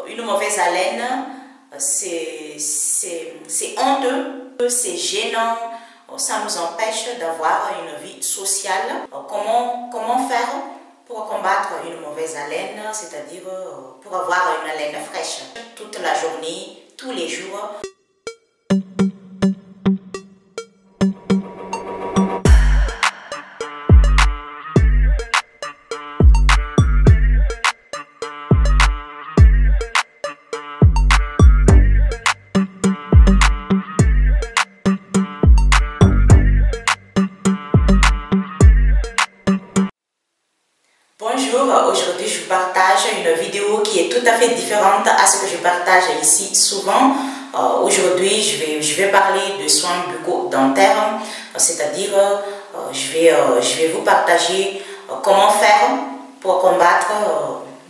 Une mauvaise haleine, c'est honteux, c'est gênant, ça nous empêche d'avoir une vie sociale. Comment faire pour combattre une mauvaise haleine, c'est-à-dire pour avoir une haleine fraîche toute la journée, tous les jours? Bonjour, aujourd'hui je vous partage une vidéo qui est tout à fait différente à ce que je partage ici souvent. Aujourd'hui je vais parler de soins bucco-dentaires, c'est-à-dire je vais vous partager comment faire pour combattre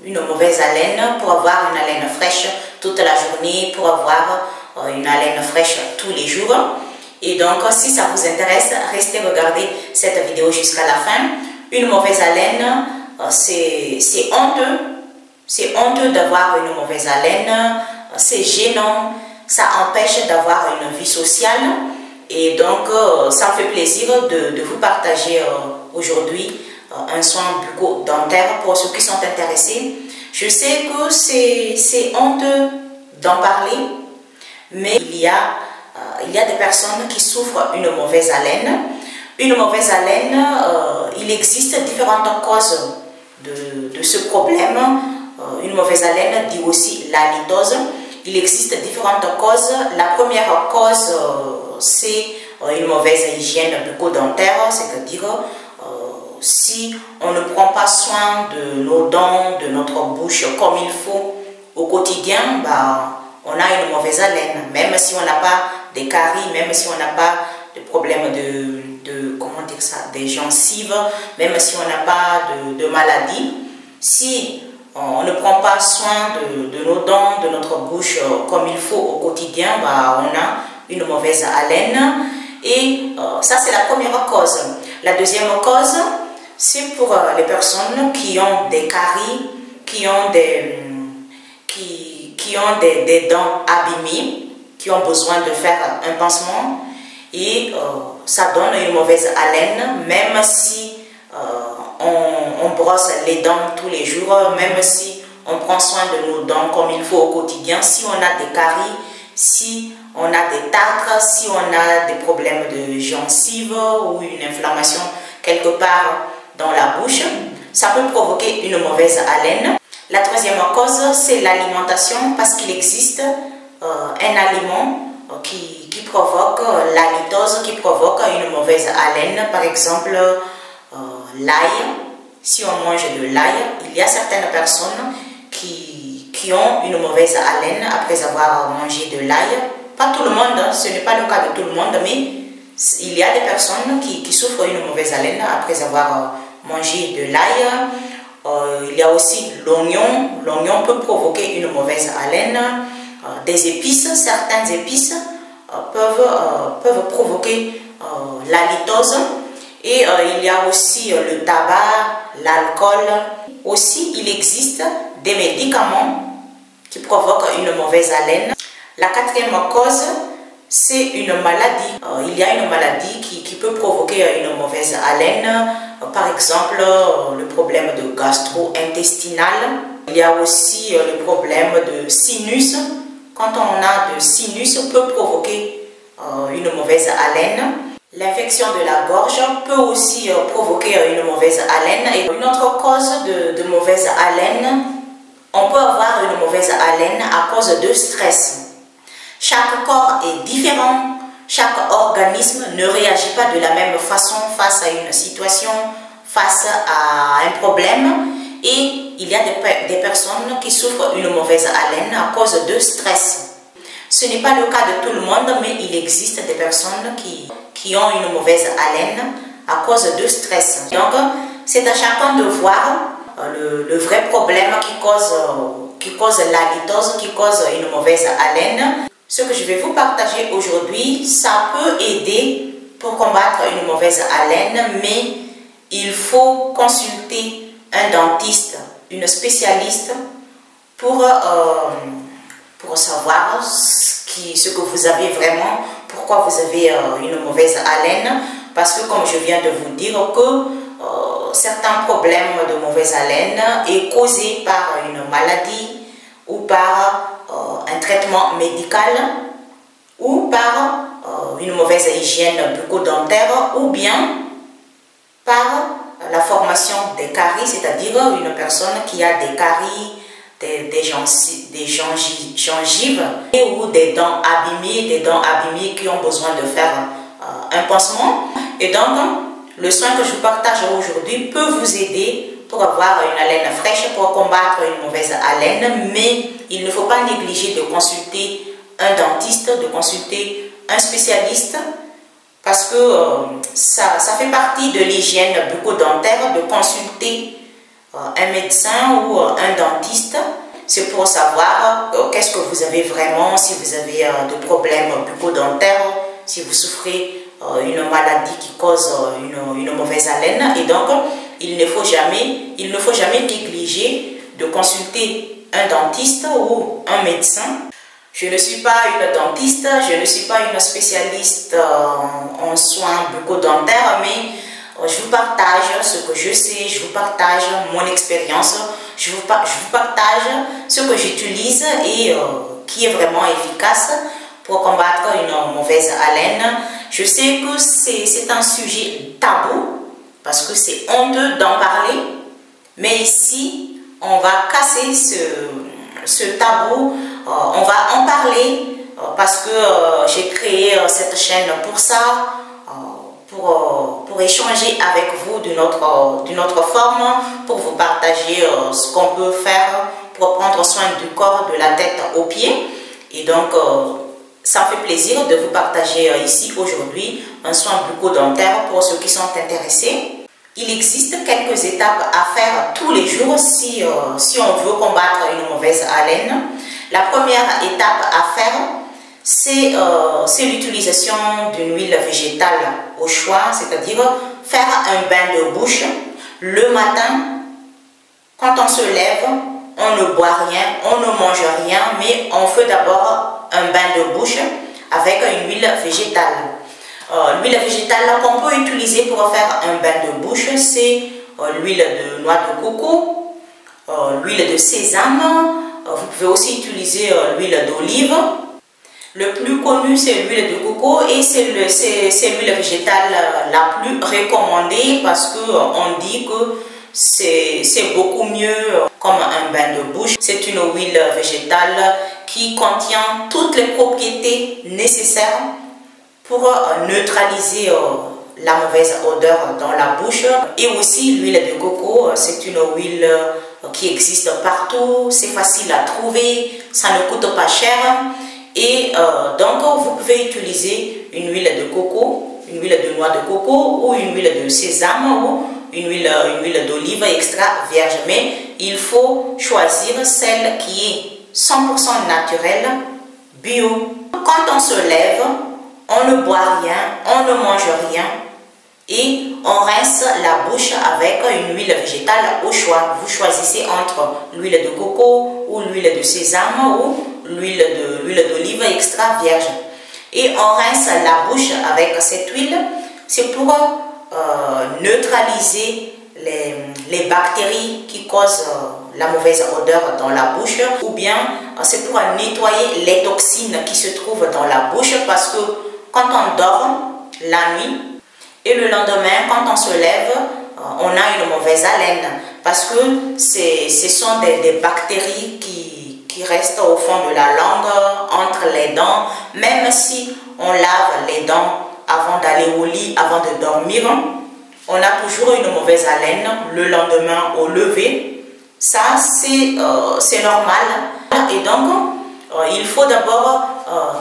une mauvaise haleine, pour avoir une haleine fraîche toute la journée, pour avoir une haleine fraîche tous les jours. Et donc si ça vous intéresse, restez regarder cette vidéo jusqu'à la fin. Une mauvaise haleine, c'est honteux d'avoir une mauvaise haleine, c'est gênant, ça empêche d'avoir une vie sociale. Et donc ça me fait plaisir de vous partager aujourd'hui un soin bucco-dentaire pour ceux qui sont intéressés. Je sais que c'est honteux d'en parler, mais il y a des personnes qui souffrent d'une mauvaise haleine. Une mauvaise haleine, il existe différentes causes de ce problème. Une mauvaise haleine dit aussi l'halitose. Il existe différentes causes. La première cause, c'est une mauvaise hygiène bucco-dentaire, c'est-à-dire si on ne prend pas soin de nos dents, de notre bouche comme il faut au quotidien, on a une mauvaise haleine. Même si on n'a pas de caries, même si on n'a pas de problèmes des gencives, même si on n'a pas de maladie, si on ne prend pas soin de nos dents, de notre bouche comme il faut au quotidien, on a une mauvaise haleine. Et ça, c'est la première cause. La deuxième cause, c'est pour les personnes qui ont des caries, qui ont des dents abîmées, qui ont besoin de faire un pansement. Et ça donne une mauvaise haleine, même si on brosse les dents tous les jours, même si on prend soin de nos dents comme il faut au quotidien. Si on a des caries, si on a des tartres, si on a des problèmes de gencives ou une inflammation quelque part dans la bouche, ça peut provoquer une mauvaise haleine. La troisième cause, c'est l'alimentation, parce qu'il existe un aliment qui provoque l'halitose, qui provoque une mauvaise haleine. Par exemple, l'ail. Si on mange de l'ail, il y a certaines personnes qui ont une mauvaise haleine après avoir mangé de l'ail. Pas tout le monde, ce n'est pas le cas de tout le monde, mais il y a des personnes qui souffrent d'une mauvaise haleine après avoir mangé de l'ail. Il y a aussi l'oignon. L'oignon peut provoquer une mauvaise haleine. Des épices, certaines épices peuvent provoquer l'halitose. Et il y a aussi le tabac, l'alcool. Aussi, il existe des médicaments qui provoquent une mauvaise haleine. La quatrième cause, c'est une maladie. Il y a une maladie qui peut provoquer une mauvaise haleine. Par exemple, le problème de gastro-intestinal. Il y a aussi le problème de sinus. Quand on a de sinus, peut provoquer une mauvaise haleine. L'infection de la gorge peut aussi provoquer une mauvaise haleine. Et une autre cause de mauvaise haleine, on peut avoir une mauvaise haleine à cause de stress. Chaque corps est différent, chaque organisme ne réagit pas de la même façon face à une situation, face à un problème. Et il y a des personnes qui souffrent d'une mauvaise haleine à cause de stress. Ce n'est pas le cas de tout le monde, mais il existe des personnes qui ont une mauvaise haleine à cause de stress. Donc, c'est à chacun de voir le vrai problème qui cause l'halitose, qui cause une mauvaise haleine. Ce que je vais vous partager aujourd'hui, ça peut aider pour combattre une mauvaise haleine, mais il faut consulter un dentiste, une spécialiste pour savoir ce que vous avez vraiment, pourquoi vous avez une mauvaise haleine. Parce que comme je viens de vous dire que certains problèmes de mauvaise haleine est causé par une maladie ou par un traitement médical ou par une mauvaise hygiène bucco-dentaire ou bien par la formation des caries, c'est-à-dire une personne qui a des caries, des gengives ou des dents abîmées qui ont besoin de faire un pansement. Et donc, le soin que je vous partage aujourd'hui peut vous aider pour avoir une haleine fraîche, pour combattre une mauvaise haleine, mais il ne faut pas négliger de consulter un dentiste, de consulter un spécialiste, parce que ça fait partie de l'hygiène bucco-dentaire de consulter un médecin ou un dentiste. C'est pour savoir qu'est-ce que vous avez vraiment, si vous avez des problèmes bucco-dentaires, si vous souffrez une maladie qui cause une mauvaise haleine. Et donc, il ne faut jamais négliger de consulter un dentiste ou un médecin. Je ne suis pas une dentiste, je ne suis pas une spécialiste en soins bucco-dentaires, mais je vous partage ce que je sais, je vous partage mon expérience, je vous partage ce que j'utilise et qui est vraiment efficace pour combattre une mauvaise haleine. Je sais que c'est un sujet tabou, parce que c'est honteux d'en parler, mais ici, on va casser ce tabou, on va en parler, parce que j'ai créé cette chaîne pour ça, pour échanger avec vous d'une autre forme, pour vous partager ce qu'on peut faire pour prendre soin du corps, de la tête aux pieds. Et donc, ça me fait plaisir de vous partager ici aujourd'hui un soin bucco-dentaire pour ceux qui sont intéressés. Il existe quelques étapes à faire tous les jours si on veut combattre une mauvaise haleine. La première étape à faire, c'est l'utilisation d'une huile végétale au choix, c'est-à-dire faire un bain de bouche le matin. Quand on se lève, on ne boit rien, on ne mange rien, mais on fait d'abord un bain de bouche avec une huile végétale. L'huile végétale qu'on peut utiliser pour faire un bain de bouche, c'est l'huile de noix de coco, l'huile de sésame, vous pouvez aussi utiliser l'huile d'olive. Le plus connu, c'est l'huile de coco et c'est l'huile végétale la plus recommandée parce qu'on dit que c'est beaucoup mieux comme un bain de bouche. C'est une huile végétale qui contient toutes les propriétés nécessaires pour neutraliser la mauvaise odeur dans la bouche. Et aussi l'huile de coco, c'est une huile qui existe partout, c'est facile à trouver, ça ne coûte pas cher. Et donc vous pouvez utiliser une huile de coco, une huile de noix de coco ou une huile de sésame ou une huile d'olive extra vierge. Mais il faut choisir celle qui est 100% naturelle, bio. Quand on se lève, on ne boit rien, on ne mange rien et on rince la bouche avec une huile végétale au choix. Vous choisissez entre l'huile de coco ou l'huile de sésame ou l'huile d'olive extra vierge. Et on rince la bouche avec cette huile. C'est pour neutraliser les bactéries qui causent la mauvaise odeur dans la bouche, ou bien c'est pour nettoyer les toxines qui se trouvent dans la bouche, parce que quand on dort la nuit et le lendemain quand on se lève, on a une mauvaise haleine parce que ce sont des bactéries qui restent au fond de la langue, entre les dents. Même si on lave les dents avant d'aller au lit, avant de dormir, on a toujours une mauvaise haleine le lendemain au lever. Ça, c'est normal. Et donc, il faut d'abord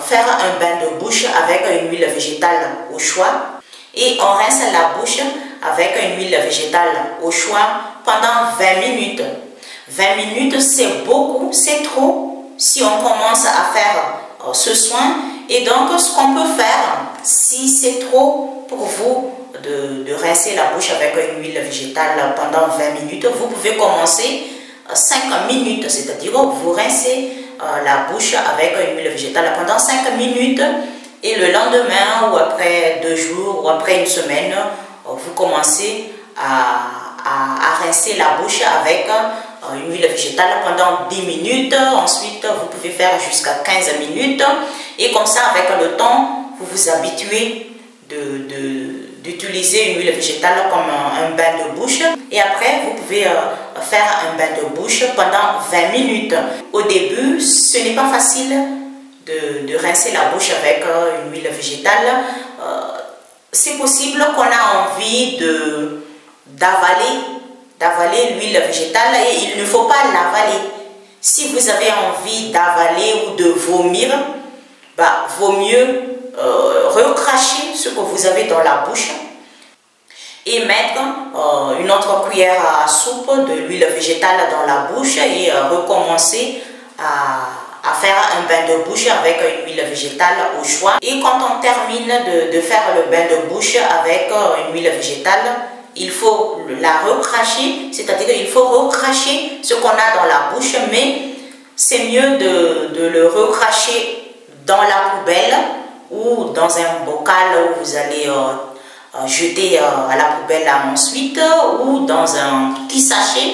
faire un bain de bouche avec une huile végétale au choix. Et on rince la bouche avec une huile végétale au choix pendant 20 minutes. 20 minutes, c'est beaucoup, c'est trop si on commence à faire ce soin. Et donc, ce qu'on peut faire, si c'est trop pour vous de rincer la bouche avec une huile végétale pendant 20 minutes, vous pouvez commencer 5 minutes, c'est-à-dire vous rincez la bouche avec une huile végétale pendant 5 minutes et le lendemain ou après 2 jours ou après une semaine, vous commencez à rincer la bouche avec une huile végétale pendant 10 minutes. Ensuite, vous pouvez faire jusqu'à 15 minutes et comme ça, avec le temps, vous vous habituez d'utiliser une huile végétale comme un bain de bouche et après vous pouvez faire un bain de bouche pendant 20 minutes. Au début, ce n'est pas facile de rincer la bouche avec une huile végétale. C'est possible qu'on a envie d'avaler l'huile végétale et il ne faut pas l'avaler. Si vous avez envie d'avaler ou de vomir, vaut mieux recracher ce que vous avez dans la bouche et mettre une autre cuillère à soupe de l'huile végétale dans la bouche et recommencer à faire un bain de bouche avec une huile végétale au choix. Et quand on termine de faire le bain de bouche avec une huile végétale, il faut la recracher, c'est-à-dire qu'il faut recracher ce qu'on a dans la bouche, mais c'est mieux de le recracher dans la poubelle ou dans un bocal où vous allez jeter à la poubelle ensuite ou dans un petit sachet,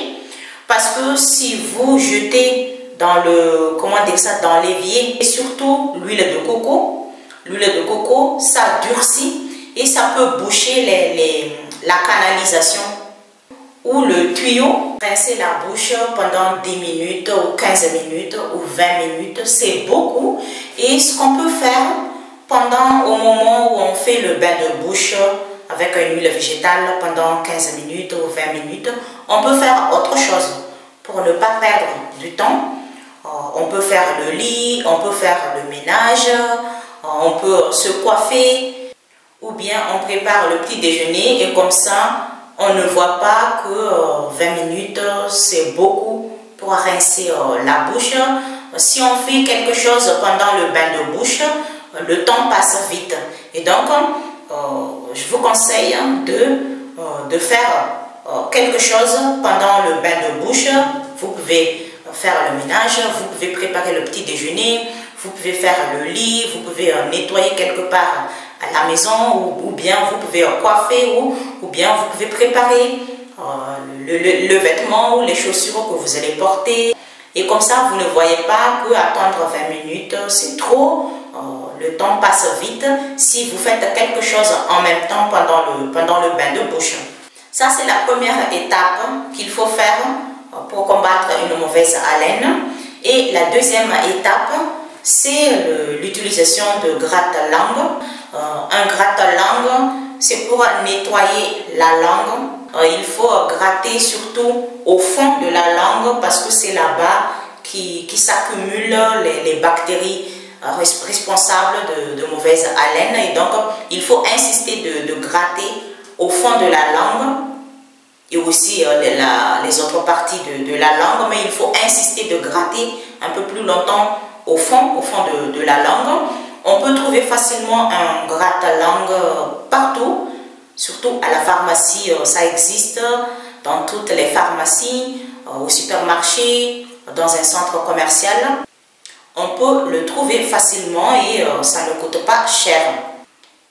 parce que si vous jetez dans le, comment dire ça, dans l'évier et surtout l'huile de coco, ça durcit et ça peut boucher la canalisation ou le tuyau. Rincer la bouche pendant 10 minutes ou 15 minutes ou 20 minutes, c'est beaucoup. Et ce qu'on peut faire au moment où on fait le bain de bouche avec une huile végétale pendant 15 minutes ou 20 minutes, on peut faire autre chose pour ne pas perdre du temps. On peut faire le lit, on peut faire le ménage, on peut se coiffer ou bien on prépare le petit déjeuner et comme ça on ne voit pas que 20 minutes c'est beaucoup pour rincer la bouche. Si on fait quelque chose pendant le bain de bouche, le temps passe vite et donc je vous conseille de faire quelque chose pendant le bain de bouche. Vous pouvez faire le ménage, vous pouvez préparer le petit déjeuner, vous pouvez faire le lit, vous pouvez nettoyer quelque part à la maison ou bien vous pouvez coiffer ou bien vous pouvez préparer le vêtement ou les chaussures que vous allez porter. Et comme ça, vous ne voyez pas que attendre 20 minutes, c'est trop. Le temps passe vite si vous faites quelque chose en même temps pendant le bain de bouche. Ça, c'est la première étape qu'il faut faire pour combattre une mauvaise haleine. Et la deuxième étape, c'est l'utilisation de gratte-langue. Un gratte-langue, c'est pour nettoyer la langue. Il faut gratter surtout au fond de la langue parce que c'est là-bas qui s'accumulent les bactéries responsables de mauvaise haleine. Et donc, il faut insister de gratter au fond de la langue et aussi les autres parties de la langue, mais il faut insister de gratter un peu plus longtemps au fond de la langue. On peut trouver facilement un gratte-langue partout, surtout à la pharmacie, ça existe dans toutes les pharmacies, au supermarché, dans un centre commercial. On peut le trouver facilement et ça ne coûte pas cher.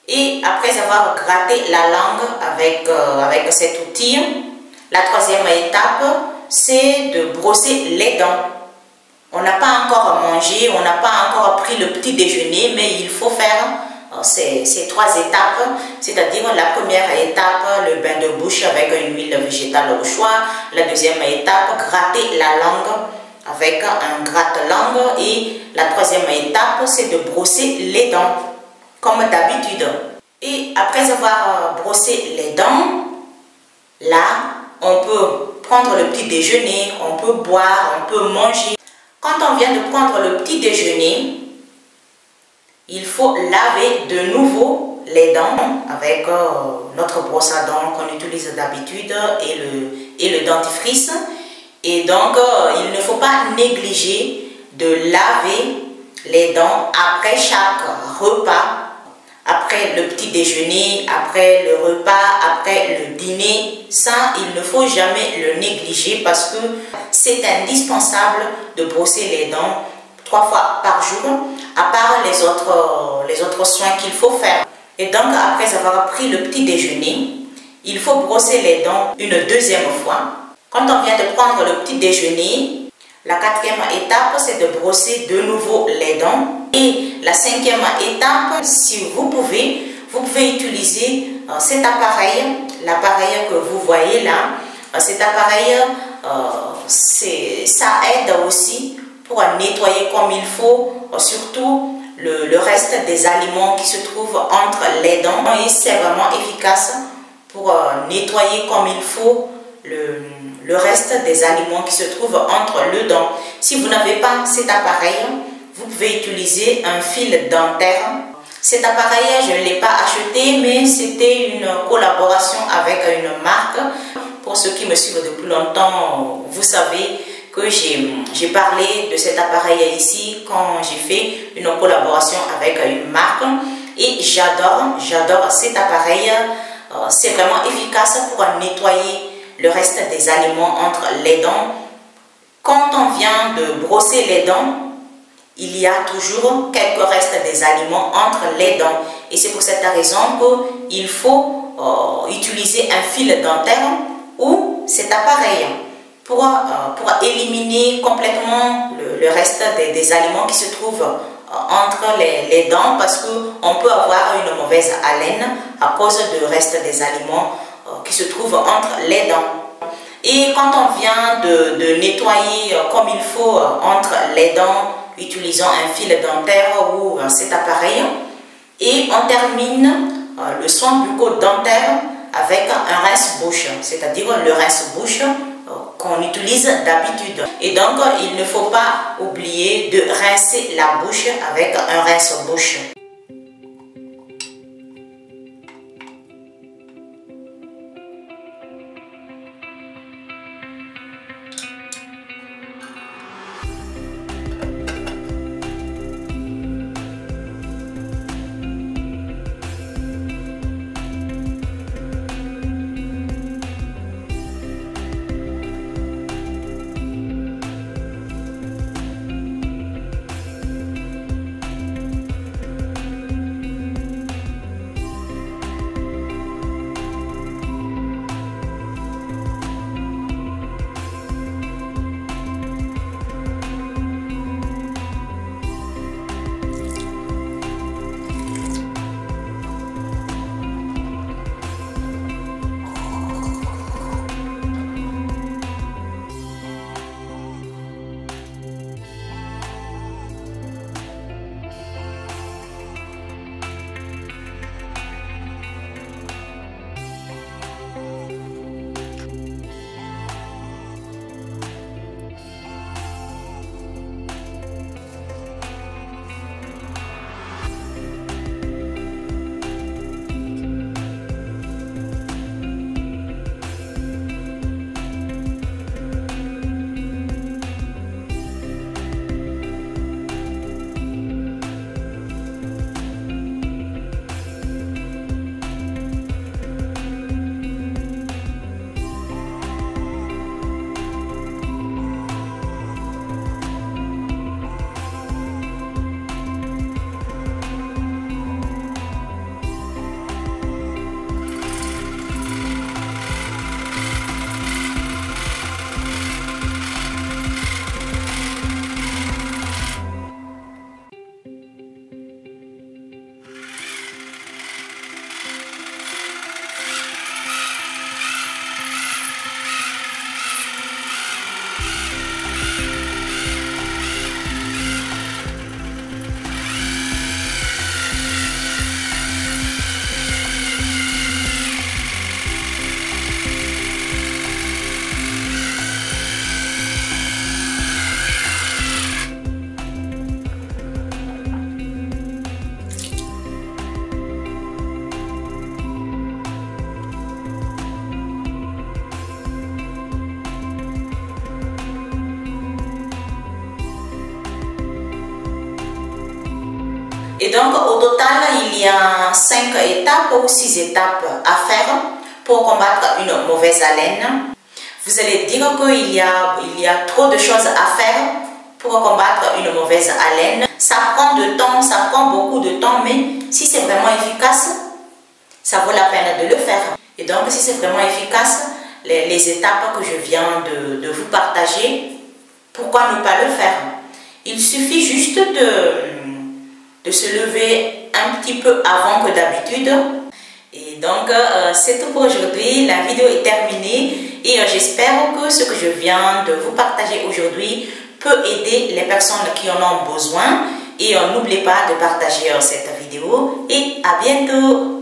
Et après avoir gratté la langue avec cet outil, la troisième étape, c'est de brosser les dents. On n'a pas encore mangé, on n'a pas encore pris le petit déjeuner, mais il faut faire ces trois étapes, c'est-à-dire la première étape, le bain de bouche avec une huile végétale au choix, la deuxième étape, gratter la langue avec un gratte-langue et la troisième étape, c'est de brosser les dents, comme d'habitude. Et après avoir brossé les dents, là, on peut prendre le petit déjeuner, on peut boire, on peut manger. Quand on vient de prendre le petit déjeuner, il faut laver de nouveau les dents avec notre brosse à dents qu'on utilise d'habitude et le dentifrice. Et donc, il ne faut pas négliger de laver les dents après chaque repas après le petit déjeuner, après le repas, après le dîner. Ça, il ne faut jamais le négliger parce que c'est indispensable de brosser les dents 3 fois par jour, à part les autres soins qu'il faut faire. Et donc, après avoir pris le petit déjeuner, il faut brosser les dents une 2e fois. Quand on vient de prendre le petit déjeuner, la 4e étape, c'est de brosser de nouveau les dents. Et la 5e étape, si vous pouvez utiliser cet appareil, l'appareil que vous voyez là. Cet appareil, ça aide aussi pour nettoyer comme il faut, surtout le reste des aliments qui se trouvent entre les dents. Et c'est vraiment efficace pour nettoyer comme il faut le reste des aliments qui se trouvent entre les dents. Si vous n'avez pas cet appareil, vous pouvez utiliser un fil dentaire. Cet appareil, je ne l'ai pas acheté, mais c'était une collaboration avec une marque. Pour ceux qui me suivent depuis longtemps, vous savez que j'ai parlé de cet appareil ici quand j'ai fait une collaboration avec une marque. Et j'adore cet appareil. C'est vraiment efficace pour nettoyer le reste des aliments entre les dents. Quand on vient de brosser les dents, il y a toujours quelques restes des aliments entre les dents. Et c'est pour cette raison qu'il faut utiliser un fil dentaire ou cet appareil pour éliminer complètement le reste des aliments qui se trouvent entre les dents, parce qu'on peut avoir une mauvaise haleine à cause du reste des aliments qui se trouvent entre les dents. Et quand on vient de nettoyer comme il faut entre les dents, utilisant un fil dentaire ou cet appareil, et on termine le soin bucco-dentaire avec un rince-bouche, c'est-à-dire le rince-bouche qu'on utilise d'habitude. Et donc, il ne faut pas oublier de rincer la bouche avec un rince-bouche. Et donc, au total, il il y a 5 étapes ou 6 étapes à faire pour combattre une mauvaise haleine. Vous allez dire qu'il y a trop de choses à faire pour combattre une mauvaise haleine. Ça prend du temps, ça prend beaucoup de temps, mais si c'est vraiment efficace, ça vaut la peine de le faire. Et donc, si c'est vraiment efficace, les étapes que je viens de vous partager, pourquoi ne pas le faire? Il suffit juste de se lever un petit peu avant que d'habitude. Et donc, c'est tout pour aujourd'hui. La vidéo est terminée et j'espère que ce que je viens de vous partager aujourd'hui peut aider les personnes qui en ont besoin. Et n'oubliez pas de partager cette vidéo et à bientôt.